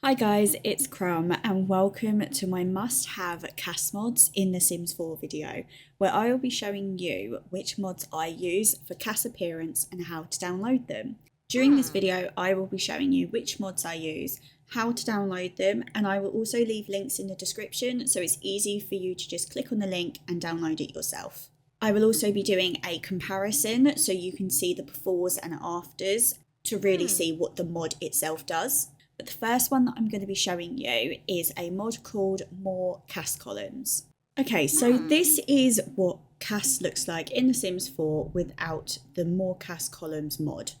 Hi guys, it's Crumb and welcome to my must-have CAS mods in The Sims 4 video, where I will be showing you which mods I use for CAS appearance and how to download them. During this video, I will be showing you which mods I use, how to download them, and I will also leave links in the description so it's easy for you to just click on the link and download it yourself. I will also be doing a comparison so you can see the befores and afters to really see what the mod itself does. But the first one that I'm going to be showing you is a mod called Morecast Columns. Okay, so this is what CAS looks like in The Sims 4 without the Morecast Columns mod.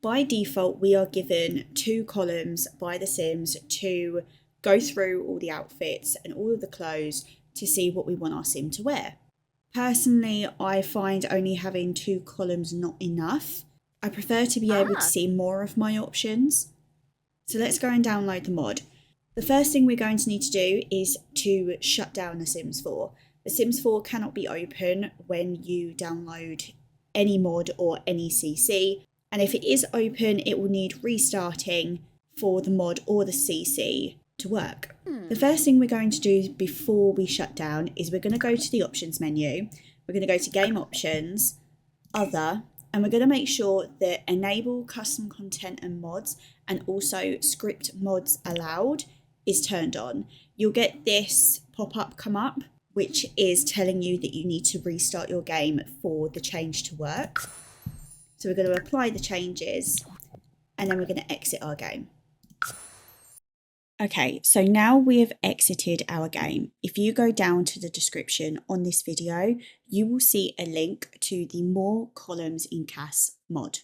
By default, we are given 2 columns by The Sims to go through all the outfits and all of the clothes to see what we want our sim to wear. Personally, I find only having 2 columns not enough. I prefer to be able to see more of my options. So let's go and download the mod. The first thing we're going to need to do is to shut down The Sims 4. The Sims 4 cannot be open when you download any mod or any CC. And if it is open, it will need restarting for the mod or the CC to work. The first thing we're going to do before we shut down is we're going to go to the options menu. We're going to go to game options, other, and we're going to make sure that enable custom content and mods and also script mods allowed is turned on. You'll get this pop-up come up, which is telling you that you need to restart your game for the change to work. So we're going to apply the changes and then we're going to exit our game. Okay, so now we have exited our game. If you go down to the description on this video, you will see a link to the More Columns in CAS mod.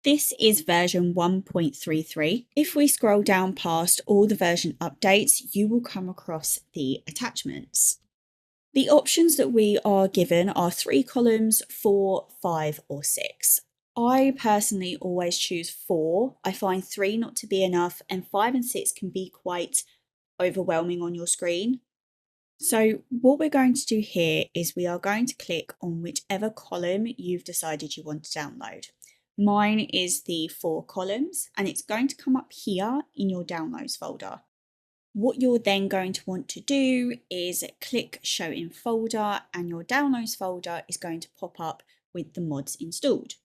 This is version 1.33. If we scroll down past all the version updates, you will come across the attachments. The options that we are given are 3 columns, 4, 5 or 6. I personally always choose 4. I find 3 not to be enough and 5 and 6 can be quite overwhelming on your screen. So what we're going to do here is we are going to click on whichever column you've decided you want to download. Mine is the 4 columns and it's going to come up here in your downloads folder. What you're then going to want to do is click show in folder and your downloads folder is going to pop up with the mods installed.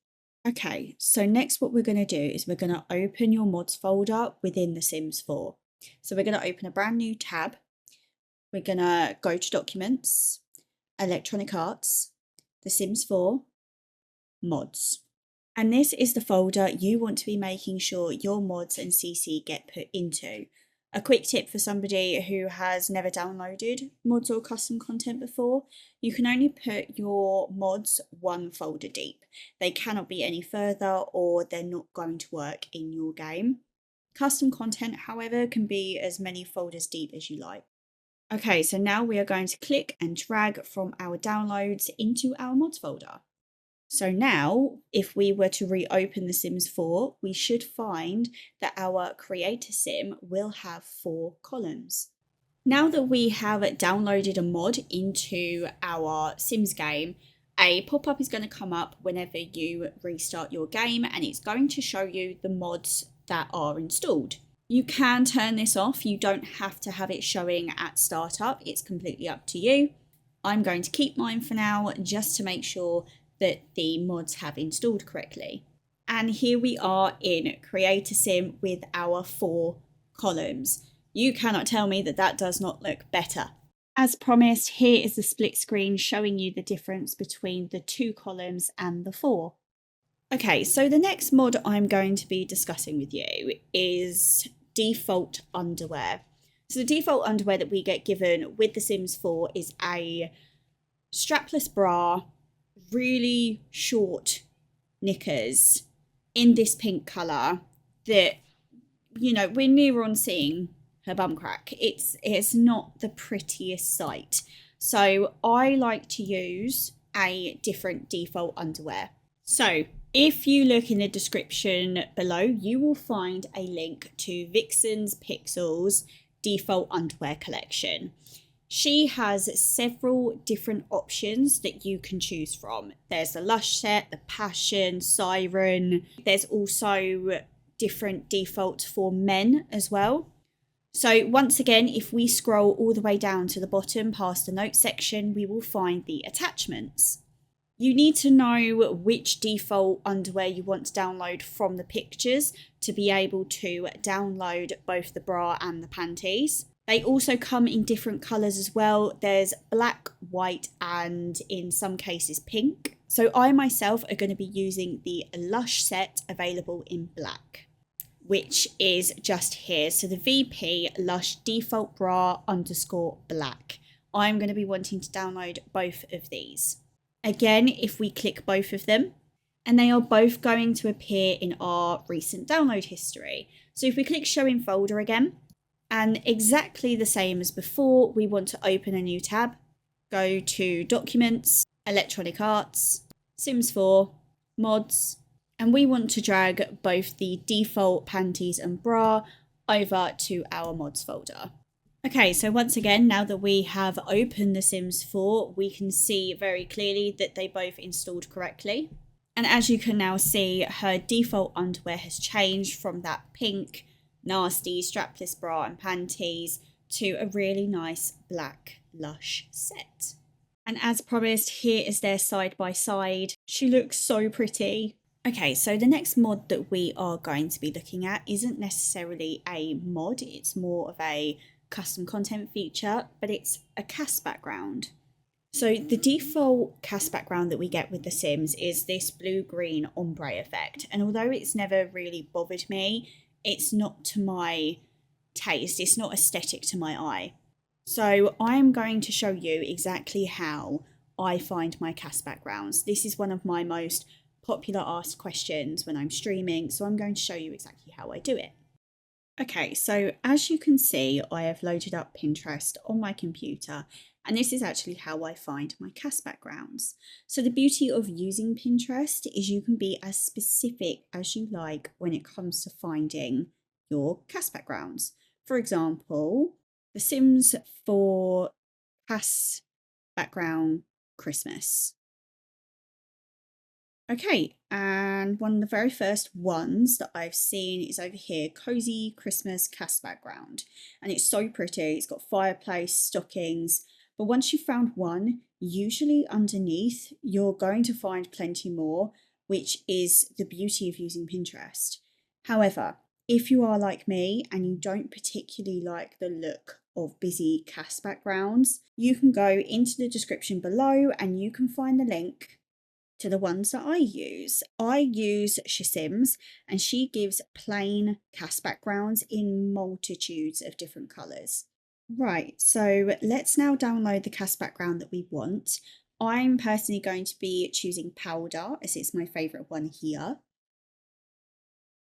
Okay, so next what we're going to do is we're going to open your mods folder within The Sims 4. So we're going to open a brand new tab. We're going to go to Documents, Electronic Arts, The Sims 4, Mods. And this is the folder you want to be making sure your mods and CC get put into. A quick tip for somebody who has never downloaded mods or custom content before, you can only put your mods 1 folder deep. They cannot be any further or they're not going to work in your game. Custom content, however, can be as many folders deep as you like. Okay, so now we are going to click and drag from our downloads into our mods folder. So now, if we were to reopen The Sims 4, we should find that our creator sim will have 4 columns. Now that we have downloaded a mod into our Sims game, a pop-up is going to come up whenever you restart your game and it's going to show you the mods that are installed. You can turn this off, you don't have to have it showing at startup, it's completely up to you. I'm going to keep mine for now just to make sure that the mods have installed correctly. And here we are in Creator Sim with our 4 columns. You cannot tell me that that does not look better. As promised, here is the split screen showing you the difference between the 2 columns and the 4. Okay, so the next mod I'm going to be discussing with you is default underwear. So the default underwear that we get given with The Sims 4 is a strapless bra, really short knickers in this pink colour that, you know, we're near on seeing her bum crack. It's not the prettiest sight. So I like to use a different default underwear. So if you look in the description below, you will find a link to Vixen's Pixels default underwear collection. She has several different options that you can choose from. There's the Lush set, the Passion, Siren. There's also different defaults for men as well. So once again, if we scroll all the way down to the bottom past the notes section, we will find the attachments. You need to know which default underwear you want to download from the pictures to be able to download both the bra and the panties. They also come in different colours as well. There's black, white, and in some cases pink. So I myself are going to be using the Lush set available in black, which is just here. So the VP Lush default bra underscore black. I'm going to be wanting to download both of these. Again, if we click both of them, and they are both going to appear in our recent download history. So if we click show in folder again, and exactly the same as before, we want to open a new tab, go to Documents, Electronic Arts, Sims 4, Mods, and we want to drag both the default panties and bra over to our mods folder. Okay, so once again, now that we have opened The Sims 4, we can see very clearly that they both installed correctly. And as you can now see, her default underwear has changed from that pink, nasty, strapless bra and panties to a really nice black Lush set. And as promised, here is their side by side. She looks so pretty. Okay, so the next mod that we are going to be looking at isn't necessarily a mod, it's more of a custom content feature, but it's a CAS background. So the default CAS background that we get with The Sims is this blue-green ombre effect, and although it's never really bothered me, it's not to my taste, it's not aesthetic to my eye. So I'm going to show you exactly how I find my CAS backgrounds. This is one of my most popular asked questions when I'm streaming, so I'm going to show you exactly how I do it. Okay, so as you can see, I have loaded up Pinterest on my computer, and this is actually how I find my CAS backgrounds. So the beauty of using Pinterest is you can be as specific as you like when it comes to finding your CAS backgrounds. For example, The Sims 4 CAS background Christmas. Okay, and one of the very first ones that I've seen is over here, Cozy Christmas CAS background. And it's so pretty, it's got fireplace, stockings, but once you've found one, usually underneath, you're going to find plenty more, which is the beauty of using Pinterest. However, if you are like me and you don't particularly like the look of busy CAS backgrounds, you can go into the description below and you can find the link to the ones that I use. I use Sims, and she gives plain CAS backgrounds in multitudes of different colours. Right, so let's now download the CAS background that we want. I'm personally going to be choosing Powder as it's my favourite one here.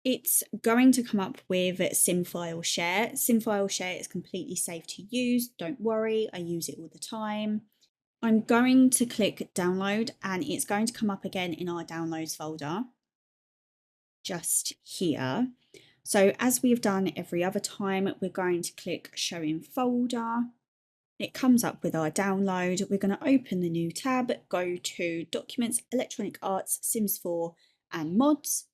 It's going to come up with SimFile Share. SimFile Share is completely safe to use, don't worry, I use it all the time. I'm going to click download and it's going to come up again in our downloads folder, just here. So as we've done every other time, we're going to click show in folder. It comes up with our download. We're going to open the new tab, go to Documents, Electronic Arts, Sims 4 and Mods.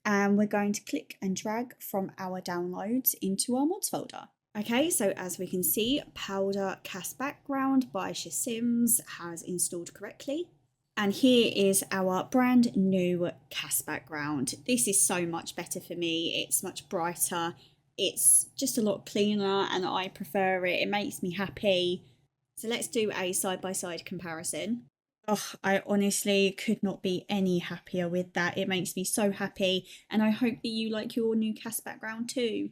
And we're going to click and drag from our downloads into our mods folder. Okay, so as we can see, Powder CAS background by Sims has installed correctly. And here is our brand new CAS background. This is so much better for me. It's much brighter. It's just a lot cleaner and I prefer it. It makes me happy. So let's do a side-by-side comparison. Oh, I honestly could not be any happier with that. It makes me so happy. And I hope that you like your new CAS background too.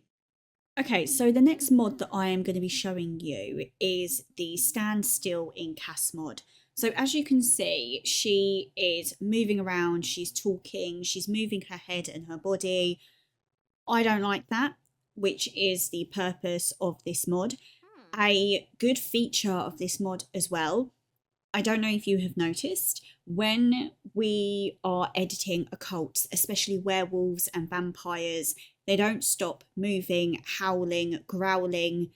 Okay, so the next mod that I am going to be showing you is the Stand Still in CAS mod. So as you can see, she is moving around, she's talking, she's moving her head and her body. I don't like that, which is the purpose of this mod. A good feature of this mod as well, I don't know if you have noticed, when we are editing occults, especially werewolves and vampires, they don't stop moving, howling, growling,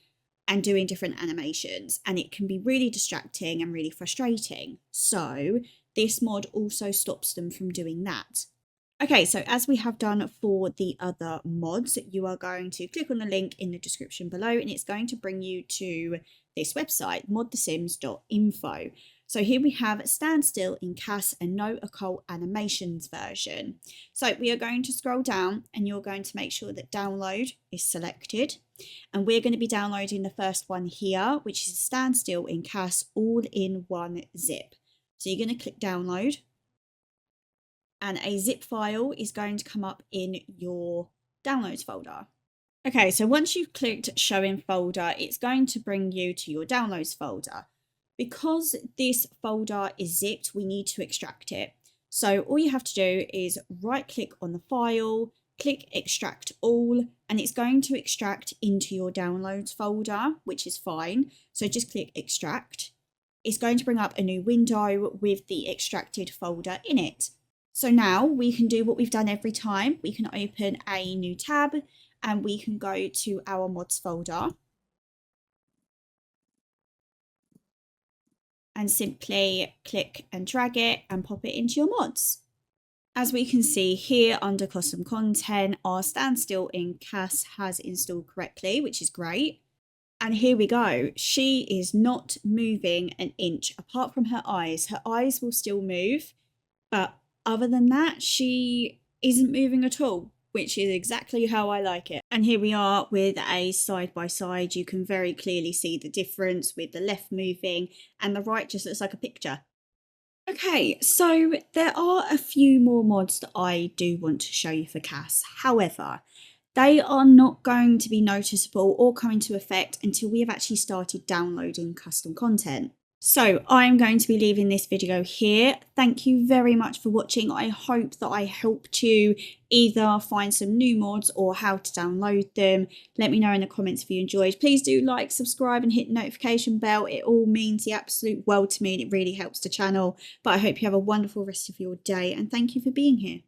and doing different animations. And it can be really distracting and really frustrating. So this mod also stops them from doing that. Okay, so as we have done for the other mods, you are going to click on the link in the description below and it's going to bring you to this website, modthesims.info. So here we have Standstill in CAS and No Occult Animations version. So we are going to scroll down and you're going to make sure that download is selected. And we're going to be downloading the first one here, which is Standstill in CAS all in one zip. So you're going to click download. And a zip file is going to come up in your downloads folder. Okay, so once you've clicked show in folder, it's going to bring you to your downloads folder. Because this folder is zipped, we need to extract it. So all you have to do is right click on the file, click extract all, and it's going to extract into your downloads folder, which is fine. So just click extract. It's going to bring up a new window with the extracted folder in it. So now we can do what we've done every time. We can open a new tab and we can go to our mods folder and simply click and drag it and pop it into your mods. As we can see here under custom content, our Standstill in CAS has installed correctly, which is great. And here we go. She is not moving an inch apart from her eyes. Her eyes will still move, but other than that, she isn't moving at all, which is exactly how I like it. And here we are with a side by side. You can very clearly see the difference with the left moving and the right just looks like a picture. Okay, so there are a few more mods that I do want to show you for CAS. However, they are not going to be noticeable or come into effect until we have actually started downloading custom content. So I'm going to be leaving this video here. Thank you very much for watching. I hope that I helped you either find some new mods or how to download them. Let me know in the comments if you enjoyed. Please do like, subscribe and hit the notification bell. It all means the absolute world to me and it really helps the channel. But I hope you have a wonderful rest of your day and thank you for being here.